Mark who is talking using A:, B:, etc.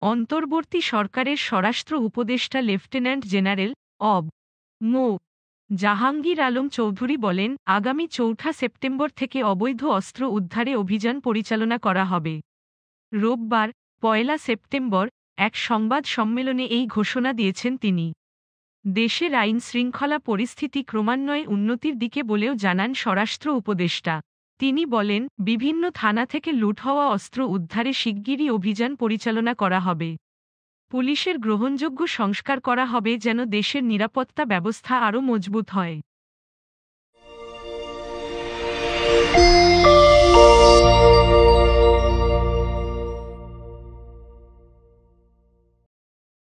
A: অন্তর্বর্তী সরকারের স্বরাষ্ট্র উপদেষ্টা লেফটেন্যান্ট জেনারেল অব. মো. জাহাঙ্গীর আলম চৌধুরী বলেন, আগামী ৪ সেপ্টেম্বর থেকে অবৈধ অস্ত্র উদ্ধারে অভিযান পরিচালনা করা হবে। রোববার ১ সেপ্টেম্বর এক সংবাদ সম্মেলনে এই ঘোষণা দিয়েছেন তিনি। দেশের আইন শৃঙ্খলা পরিস্থিতি ক্রমান্বয়ে উন্নতির দিকে বলেও জানান স্বরাষ্ট্র উপদেষ্টা। তিনি বলেন, বিভিন্ন থানা থেকে লুট হওয়া অস্ত্র উদ্ধারে শিগগিরই অভিযান পরিচালনা করা হবে। পুলিশের গ্রহণযোগ্য সংস্কার করা হবে যেন দেশের নিরাপত্তা ব্যবস্থা আরও মজবুত হয়।